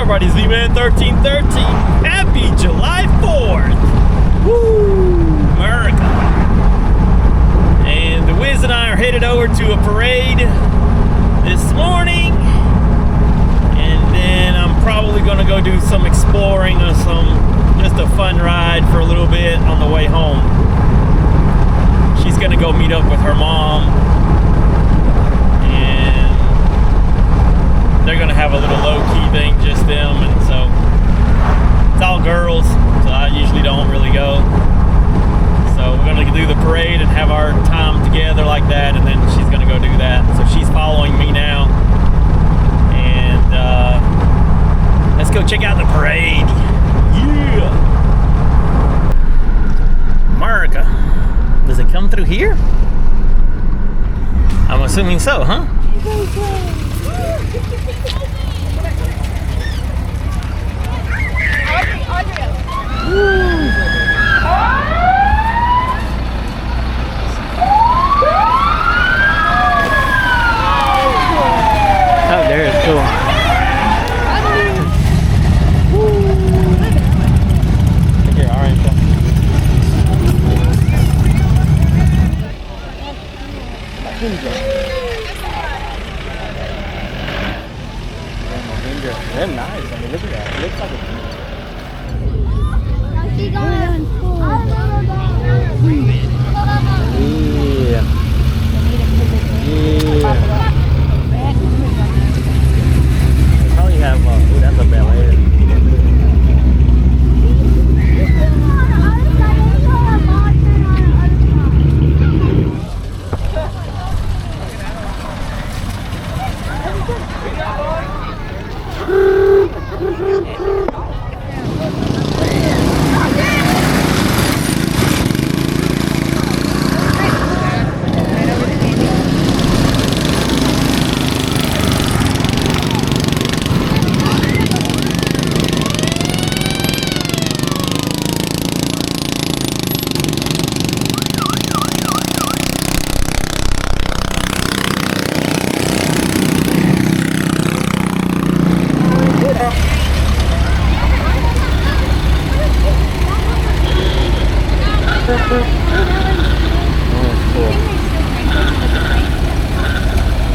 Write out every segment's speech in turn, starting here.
everybody? It's Vman1313. Happy July 4th. Woo! America. And the Wiz and I are headed over to a parade this morning. And then I'm probably going to go do some exploring or just a fun ride for a little bit on the way home. She's going to go meet up with her mom. And they're going to have a little low-key thing, just them. And so it's all girls, so I usually don't really go. So we're going to do the parade and have our time together like that, and then she's going to go do that. So she's following me now. And let's go check out the parade. Yeah! America. Does it come through here? I'm assuming so, huh? Oh, there it's cool. Here, all right. They're nice. I mean, look at that. It looks like a beach. Yeah. Yeah. They probably have, oh, that's a Bel Air.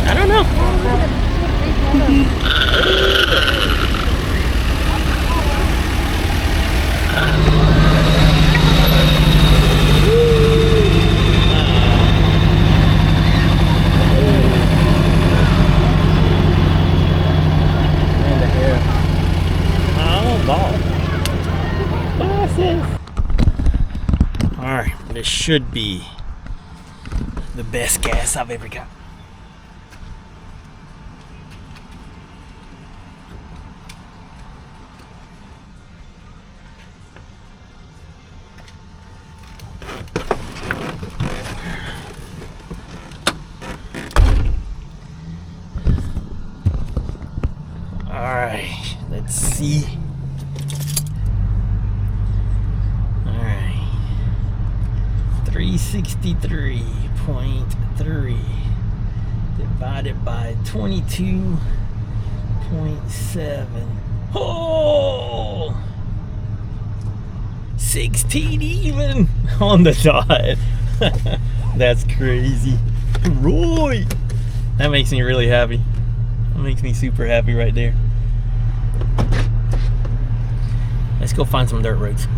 I don't know. And the hair. Oh, ball. What's this? Alright, this should be the best gas I've ever got. Alright, let's see. 363.3 divided by 22.7. Oh! 16 even on the dot. That's crazy. Roy! That makes me really happy. That makes me super happy right there. Let's go find some dirt roads.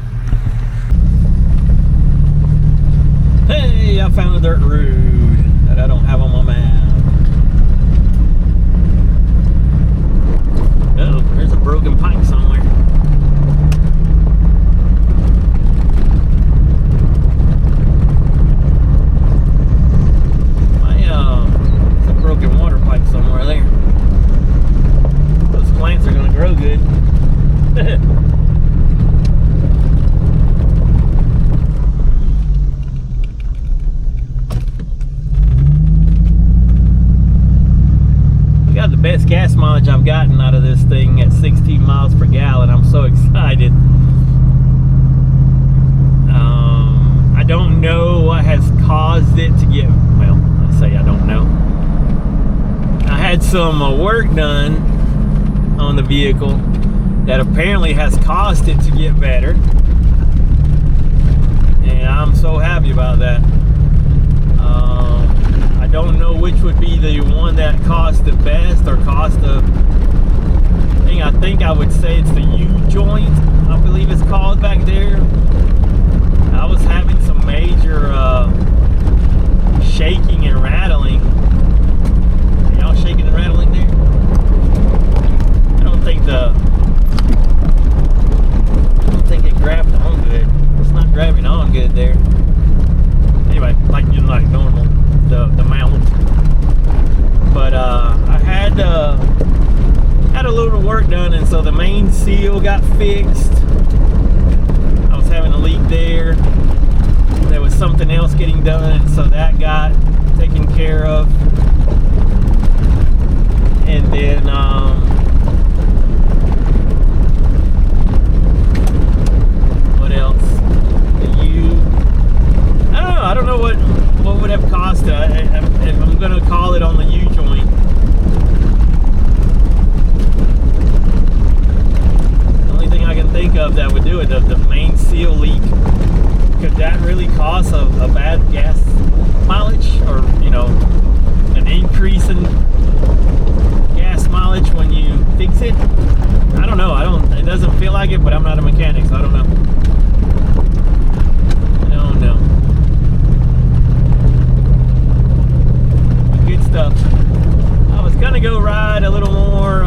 Hey, I found a dirt road that I don't have on my map. Oh, there's a broken pipe somewhere. There's a broken water pipe somewhere there. Those plants are gonna grow good. Best gas mileage I've gotten out of this thing at 16 miles per gallon. I'm so excited. I don't know what has caused it to get, well, let's say I don't know. I had some work done on the vehicle that apparently has caused it to get better. And I'm so happy about that. I don't know which would be the one that cost the best or cost the thing. I think I would say it's the U-joint, I believe it's called back there. I was having some major shaking and rattling. Y'all shaking and rattling there? I don't think it grabbed on good. It's not grabbing on good there. Anyway, like normal, the mount. But I had a little work done, and so the main seal got fixed. I was having a leak there. There was something else getting done, and so that got taken care of. And then what else? I don't know what would have cost if I'm gonna call it on the U-joint. The only thing I can think of that would do it, the main seal leak. Could that really cause a bad gas mileage, or an increase in gas mileage when you fix it? I don't know. It doesn't feel like it, but I'm not a mechanic, so I don't know. Good stuff. I was gonna go ride a little more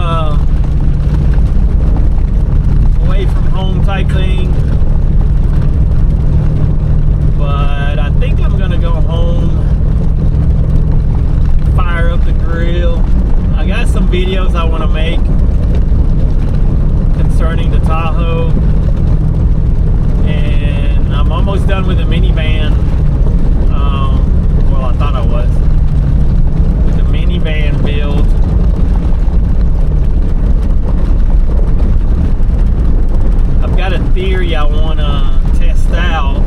away from home type thing, but I think I'm gonna go home, fire up the grill. I got some videos I want to make concerning the Tahoe, and I'm almost done with the minivan. Well, I thought I was with the minivan build. I've got a theory I want to test out.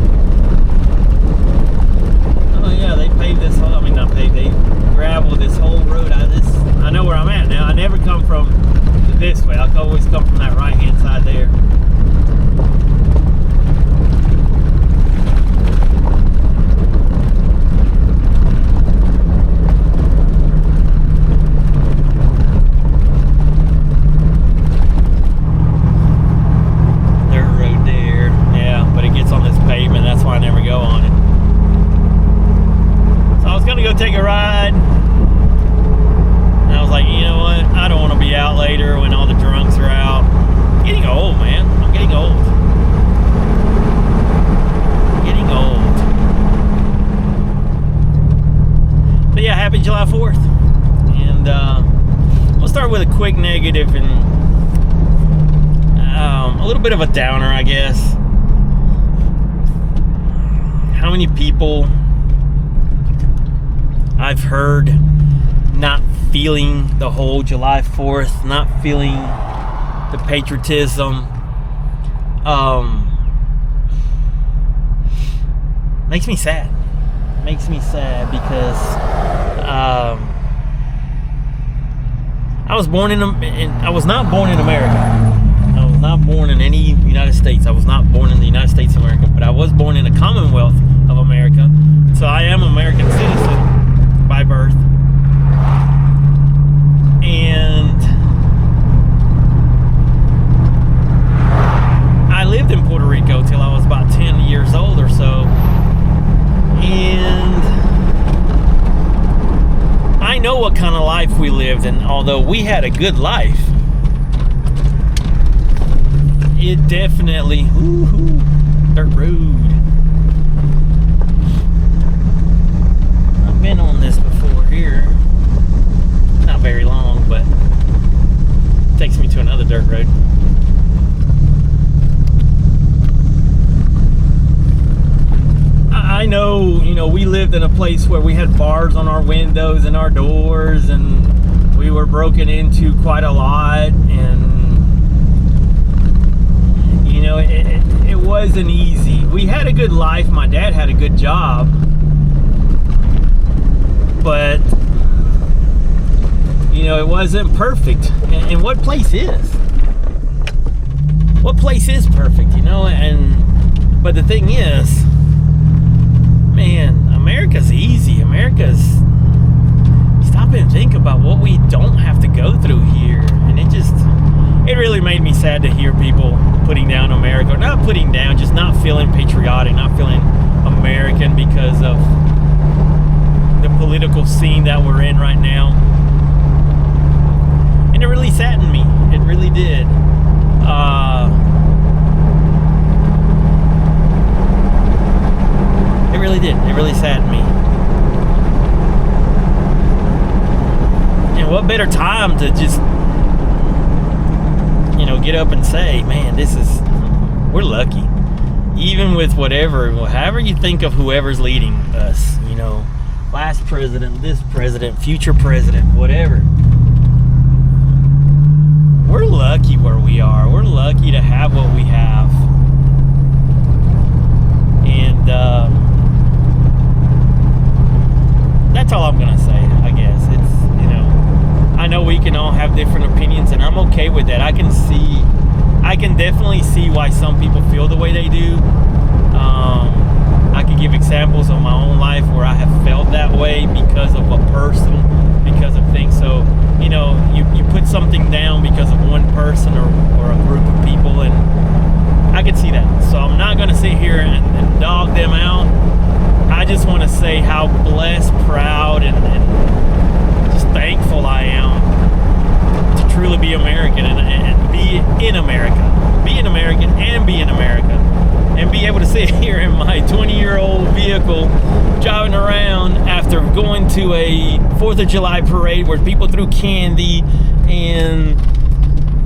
Oh yeah, they paved this whole, not paved, they graveled this whole road. I know where I'm at now. I never come from this way. I always come from that right hand side there. Dirt road there. Yeah, but it gets on this pavement. That's why I never go on it. So I was gonna go take a ride. I was like, you know what? I don't want to be out later when all the drunks are out. I'm getting old, man. I'm getting old. Getting old. But yeah, happy July 4th. And we'll start with a quick negative and a little bit of a downer, I guess. How many people I've heard not feeling the whole July 4th, not feeling the patriotism, makes me sad. Makes me sad because I was not born in America. I was not born in any United States. I was not born in the United States of America, but I was born in a Commonwealth of America. So I am an American citizen by birth. And I lived in Puerto Rico till I was about 10 years old or so. And I know what kind of life we lived, and although we had a good life, it definitely, dirt road. I've been on this before here. Not very long, but it takes me to another dirt road. I know, we lived in a place where we had bars on our windows and our doors, and we were broken into quite a lot, and it wasn't easy. We had a good life. My dad had a good job, but it wasn't perfect. And what place is? what place is perfect, you know? But the thing is, man, America's easy. Stop and think about what we don't have to go through here. And it really made me sad to hear people putting down America. Not putting down, just not feeling patriotic, not feeling American because of the political scene that we're in right now. And it really saddened me. It really did. It really did. It really saddened me. And what better time to just, get up and say, man, we're lucky. Even with however you think of whoever's leading us, last president, this president, future president, whatever. We're lucky where we are. We're lucky to have what we have. And that's all I'm gonna say, I guess. I know we can all have different opinions, and I'm okay with that. I can definitely see why some people feel the way they do. I could give examples of my own life where I have felt that way because of a person, because of things. So, you put something down because of one person or a group of people, and I can see that. So I'm not going to sit here and dog them out. I just want to say how blessed, proud, and just thankful I am to truly be American and be in America. Be an American and be in America. And be able to sit here in my 20-year-old vehicle driving around after going to a 4th of July parade where people threw candy, and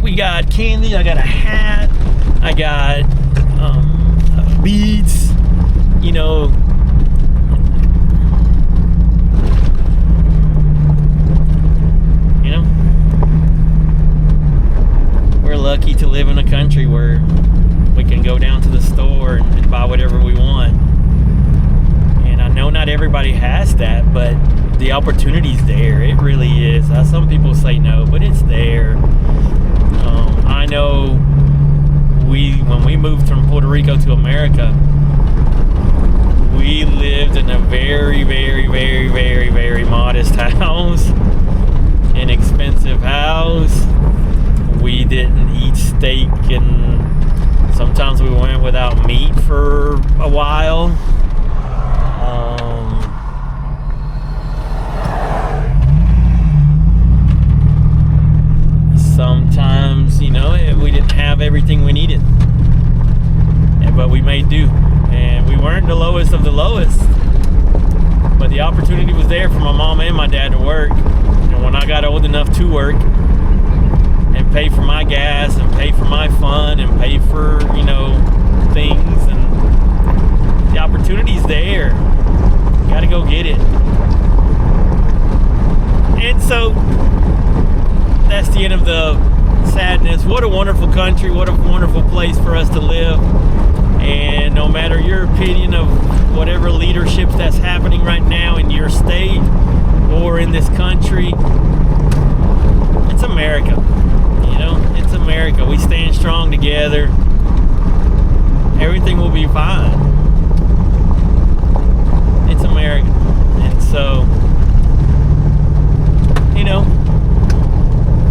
we got candy, I got a hat, I got beads, we're lucky to live in a country where we can go down to the store and buy whatever we want. And I know not everybody has that, but the opportunity's there. It really is. Some people say no, but it's there. I know when we moved from Puerto Rico to America, we lived in a very, very, very, very, very modest house, an expensive house. We didn't eat steak, and sometimes we went without meat for a while. Sometimes, we didn't have everything we needed, but we made do. And we weren't the lowest of the lowest, but the opportunity was there for my mom and my dad to work. And when I got old enough to work and pay for my gas and pay for my fun and pay for, things, and the opportunity's there. Gotta go get it. And so that's the end of the sadness. What a wonderful country, what a wonderful place for us to live. And no matter your opinion of whatever leaderships that's happening right now in your state or in this country, it's America. It's America. We stand strong together. Everything will be fine. It's America. And so,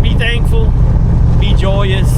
be thankful, be joyous,